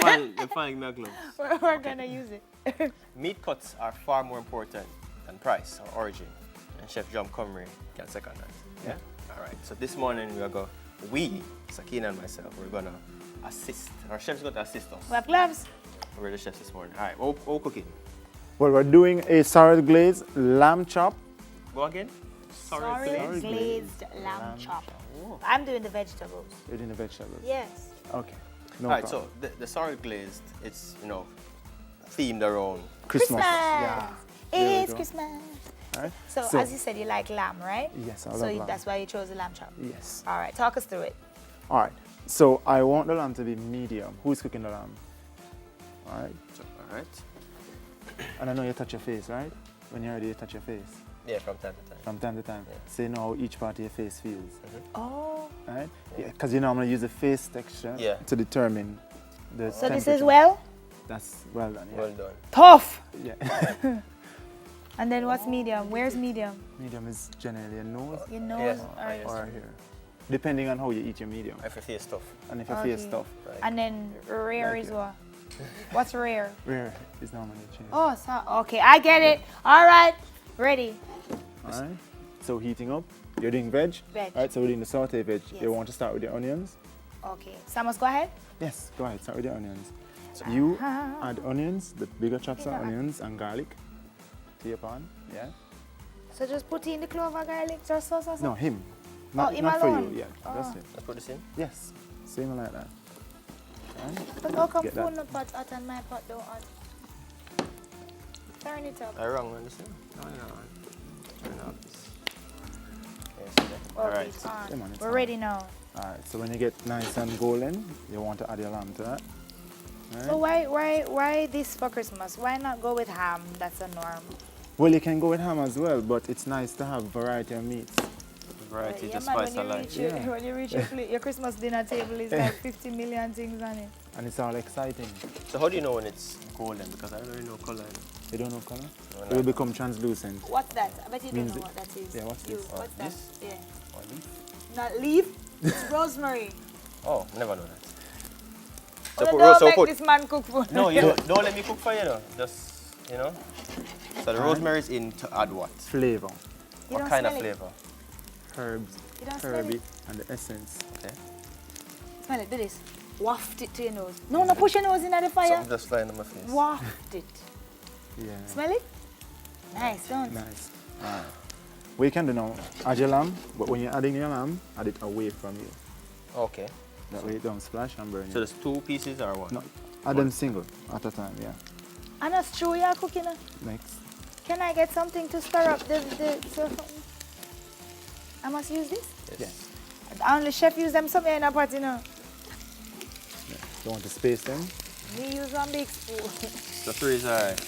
You'll find my gloves. We're gonna use it. Meat cuts are far more important than price or origin. And Chef John Comrie can second that. Yeah? All right. So this morning Sakina and myself, we're gonna assist. Our chef's going to assist us. We have gloves. We're the chefs this morning. All right. What cooking? Well, we're doing a sour glazed lamb chop. Go again. Sorry, glazed lamb chop. I'm doing the vegetables. You're doing the vegetables? Yes. Okay. No All right. problem. So the sour glazed, it's themed around Christmas. Yeah. There we It's go. Christmas. All right. So, as you said, you like lamb, right? Yes, I So love lamb. that's why you chose the lamb chop. Yes. All right, talk us through it. All right. So I want the lamb to be medium. Who's cooking the lamb? All right. All right. And I know you touch your face, right? When you're ready, you touch your face. Yeah, from time to time. From time to time. Yeah. So you know how each part of your face feels. Oh. All right? Yeah, because you normally use the face texture Yeah. to determine the So this temperature. is well? That's well done, yeah. Well done. Tough. Yeah. And then what's medium? Where's medium? Medium is generally a nose Your nose Yeah. or or here. Depending on how you eat your medium. I prefer stuff. And if your face Okay. tough, Right. And then rare Like is it. what? What's rare? rare is normally changed. Oh, okay, I get it. All right, ready. All right. So heating up. You're doing veg. Veg. All right. So we're doing the saute veg. Yes. You want to start with your onions? Okay, Samus, go ahead. Yes. Go ahead. Start with your onions. You add onions, the bigger chops of Bigger onions and garlic to your pan. Yeah. So just put in the clove, garlic, just so. No, him. Oh, Not, him not for alone? you. Yeah. Oh. That's it. Let's put this in. Yes. Same like that. Right. But how come Get that. phone no pot hot and my pot don't hot? Turn it up. I wrong one, listen. No. Turn up this. Yes, okay. All Okay, right. it's on. Come on, it's We're on. ready now. All right. So when you get nice and golden, you want to add your lamb to that. All So right. why this for Christmas? Why not go with ham? That's a norm. Well, you can go with ham as well, but it's nice to have variety of meats. Variety, Yeah, just man, spice when of you life. reach your, Yeah. when you reach your Christmas dinner table, it's like 50 million things on it. And it's all exciting. So how do you know when it's golden? Because I don't really know color. You don't know color? No, It will become translucent. What's that? I bet you don't Means know it- what that is. Yeah, what's You, this? What's that? This? Yeah. Or leaf? Not leaf. It's rosemary. Oh, never know that. So don't so make put. this man cook food. No, you don't let me cook for you, though. Just, So the rosemary is in to add what? Flavor, You What don't kind of smell it. flavor? herbs, You don't smell herby, it. and the essence. Okay. Smell it. Do this. Waft it to your nose. No, push your nose in the fire. Something just flying on my face. Waft it. Yeah. Smell it? Nice, don't. Nice. Alright. What you can do now, add your lamb, but when you're adding your lamb, add it away from you. Okay. That way it don't splash and burn So you. there's 2 pieces or what? No, add them single at a time, yeah. And that's true, you're cooking. Next. Can I get something to stir up the I must use this? Yes. Only chef use them somewhere in a pot, Yeah. You want to space them? We use one big spoon. The 3 is alright.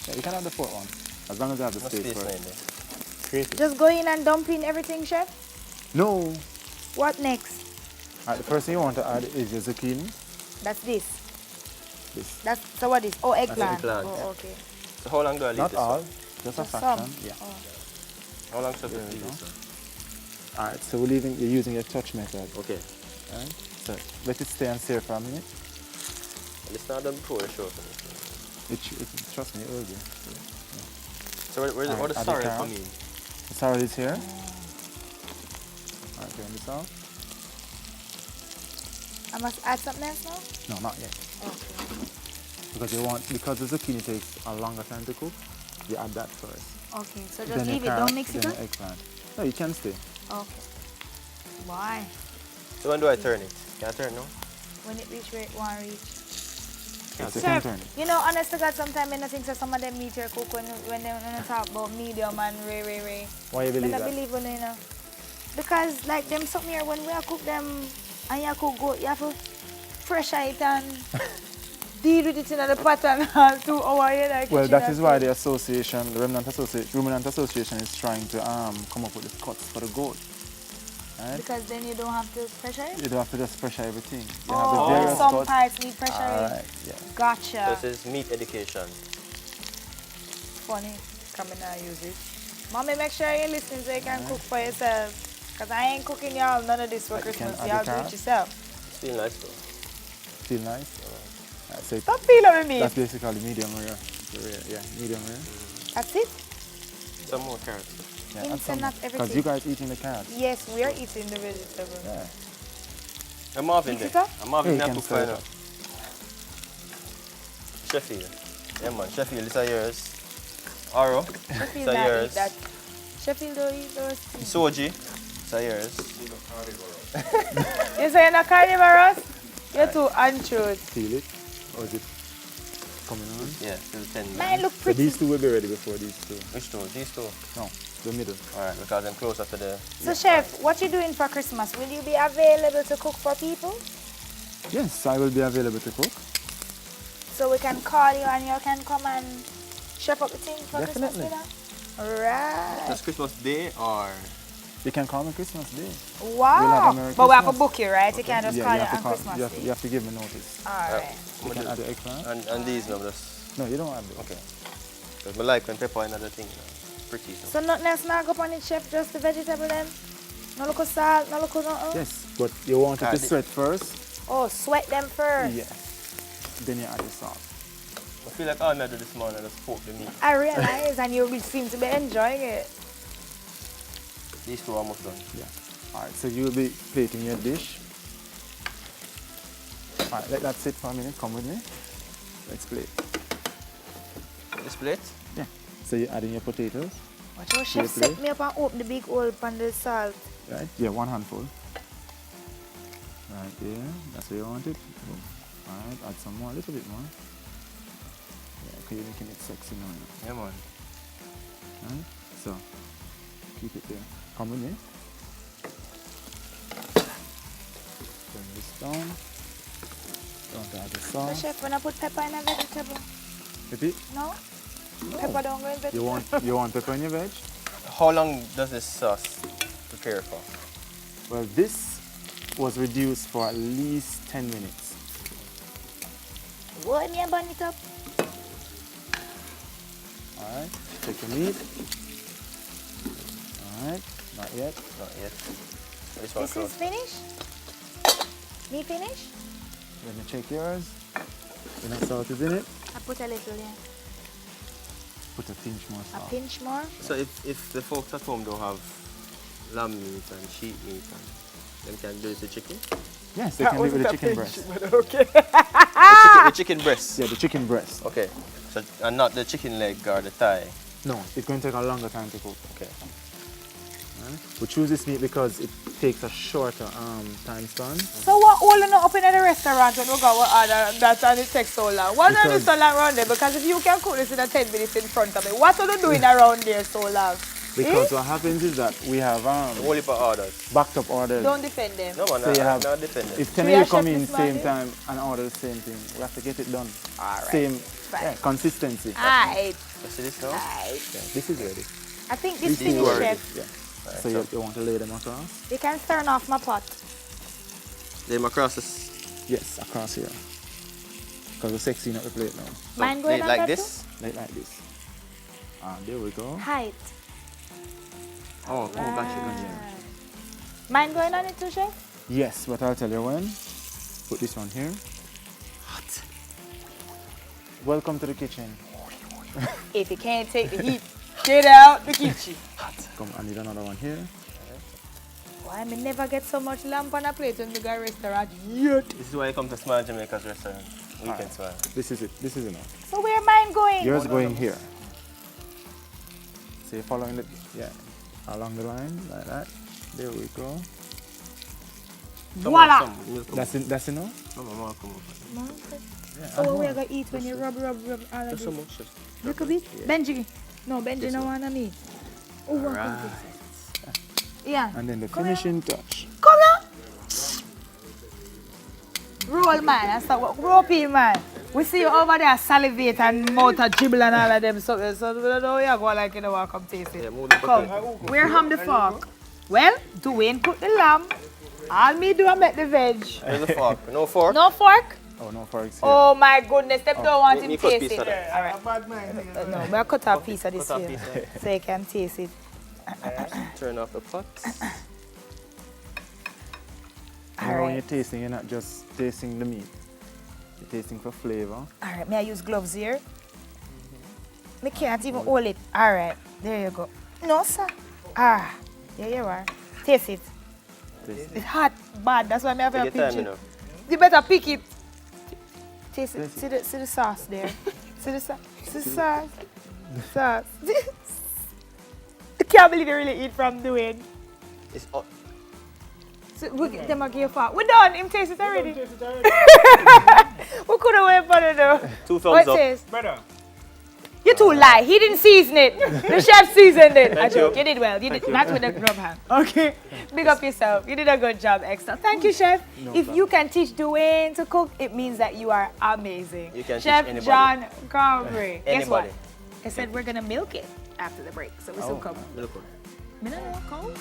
Yeah, you can have the 4th one. As long as you have the What's space this for in it. there? Create it. Just go in and dump in everything, chef? No. What next? Alright, the first thing you want to add is your zucchini. That's this. This. So what is? Oh, eggplant. eggplant. Oh, okay. So how long do I leave Not this? all, just a Just fraction. some. Yeah. Oh. How long should I There leave you this? go. Alright, so you're using your touch method. Okay. Alright, so let it stay and sear for a minute. It's not done before the show for me. Trust me, it will be. So what Alright, does add the sorrel carrot. for me? The salad is here. Alright, turn this off. I must add something else now? No, not yet. Okay. Because the zucchini takes a longer time to cook, you add that first. Okay, so just Then your leave it, carrot, don't mix it then up? your eggplant. No, you can stay. Okay. Why? So when do I turn it? Can I turn it now? When it reach where it want reach. Yes, you can Chef, turn it. you know, honest to God, sometimes I think that some of them meat here cook when they talk about medium and rare. Why you I believe don't that? believe in it, because like them something here when we are cook them and you cook goat, you have to fresh it and deal with it in the pot and all 2 hours. Like Well, that is why the association, the Ruminant Association is trying to come up with the cuts for the goat. Right? Because then you don't have to pressure it? You don't have to just pressure everything. You Oh, have the various some cuts. parts need pressure. Alright, yeah. Gotcha. So this is meat education. Funny. Come in and use it. Mommy, make sure you listen so you can cook for yourself. Because I ain't cooking y'all none of this for But you can Christmas. add Y'all the do it carrot. yourself. It's still nice though. Feel nice? So Stop peeling up with me. that's basically medium rare. Yeah, medium rare. That's it? Some more carrots. Yeah, Him add say some not because everything. you guys eating the carrots. Yes, we are eating the vegetable. Yeah. I'm Marvin Mix there. it up? I'm Marvin Yeah, there you to can stir it find out. Sheffield. Yeah, man. Sheffield, this is yours. Aro, Sheffield this is not eat yours. that. Sheffield don't eat those things. Soji, this is yours. You say you're not carnivorous? You're too untruth. Feel it? Or is it coming on? Yeah, still 10. Mine look So pretty. these two will be ready before these two. Which two? These two? No, the middle. Alright, because I'm closer to the... So, Chef, what you doing for Christmas? Will you be available to cook for people? Yes, I will be available to cook. So we can call you and you can come and chef up the thing for Definitely. Christmas dinner? Right. Just Christmas Day or... You can call me Christmas Day. Wow. We'll have a Merry But we have to Christmas. book you, right? You can't just call you you have to on call. Christmas Day. You have to give me notice. All right. You can add the extra. And these no, just... No, you don't have to. Okay. Because I like when pepper another thing. Pretty. So. So nothing else now go on it, chef, just the vegetable then? No look of salt, no look of nothing? Yes, but you want it to Add it. sweat first. Oh, sweat them first. Yes. Then you add the salt. I feel like all I do this morning, I just poke the meat. I realize, and you seem to be enjoying it. These two are almost done. Yeah. All right, so you will be plating your dish. All right, let that sit for a minute. Come with me. Let's plate. This plate? Yeah. So you're adding your potatoes, Watch how chef Seriously? set me up and open the big hole on the salt. right? Yeah, one handful. Right there. That's where you want it. Boom. All right, add some more, a little bit more. Yeah, okay, you're making it sexy now. Yeah, man. Right? So, keep it there. Come with me. Bring this down. Don't add the So salt. chef, when I put pepper in a vegetable, Repeat. no? Pepper don't go in vegetable. You want pepper in your veg? How long does this sauce prepare for? Well, this was reduced for at least 10 minutes. What, me and bun it up? All right, take the meat. All right, not yet. Not yet. This one This close. is finished? Me finish? Let me check yours. Enough salt is in it. I put a little, yeah. Put a pinch more A salt. pinch more. So if the folks at home don't have lamb meat and sheep meat, and them can do it with chicken? Yes, they can do it with the chicken breast. Okay. The chicken breast? Yeah, the chicken breast. Okay. So, and not the chicken leg or the thigh? No, it's going to take a longer time to cook. Okay. Right? We choose this meat because it takes a shorter time span. So what holding up in the restaurant when we go order that and it takes so long? What are you Because- so long around there? Because if you can cook this in a 10 minutes in front of me, what are you doing around there so long? Because what happens is that we have Whole heap of orders. backed up orders. Don't defend them. No man, So you have- I'm not defending. If 10 Should of we you have come chef in this same morning? time and order the same thing, we have to get it done. All right. Same Fine. yeah, consistency. Alright. You see this now? Alright. This is ready. I think These this two finished, are ready. chef. Yeah. Right, So you want to lay them across? You can turn off my pot. Lay them across this. Yes, across here. Because we're sexy not the plate now. So Mine lay going it on like that this. Like this. And there we go. Height. Oh, got you. Right. Mine going on it too, chef? Yes, but I'll tell you when. Put this one here. Hot. Welcome to the kitchen. If you can't take the heat, get out the kitchen. Come, I need another one here. Why me never get so much lamb on a plate when we go restaurant yet? This is why you come to Small Jamaica's restaurant. Weekend Smile. This is it. This is enough. So where mine going? Yours going here. So you're following the, yeah, along the line like that. There we go. Voila! That's enough? No, Mama, come over. Yeah, So add what we more. are going to eat when you rub all of Just so this? much. Just. Look a bit. Benji. No, Benji no want to meat. Oh, one Right. come fix it. Yeah. And then the Come here. finishing touch. Come here. Roll, man. That's what roll peel, man. We see you over there salivate and mouth a dribble and all of them. So we don't know you go like you know what, come taste it. Yeah, move the Come. potato. Where ham the fork? Well, Dwayne cook the lamb. All me do I make the veg. Where's the fork? No fork? No fork? Oh, no forks here. Oh my goodness, them don't want him me cut taste piece it. of that. All right. No, but I cut a piece of this Cut a here piece, so you can taste it. Turn off the pot. And when you're tasting, you're not just tasting the meat. You're tasting for flavor. All right, may I use gloves here? Me can't even hold it. All right, there you go. No, sir. Ah, there you are. Taste it. Taste It's hot, bad. That's why I have a Take your time, pinch you it. know. You better pick it. Taste it. Taste See the sauce there. See the sauce. See the sauce. Sauce. I can't believe you really eat from the wind. It's hot. So we get them again for. We're done. Him taste it already. We could have went for it though. 2 What thumbs it up. taste? Better. You too lie. He didn't season it. The chef seasoned it. Thank I joke. you. You did well. You Thank did you. not with the grub hand. Okay. Big up yourself. You did a good job, Extra. Thank you, chef. If you can teach Dwayne to cook, it means that you are amazing. You can Chef teach anybody. John Comrie. Guess what? Anybody. I said we're gonna milk it after the break. So we still come. Look. Me no know, come.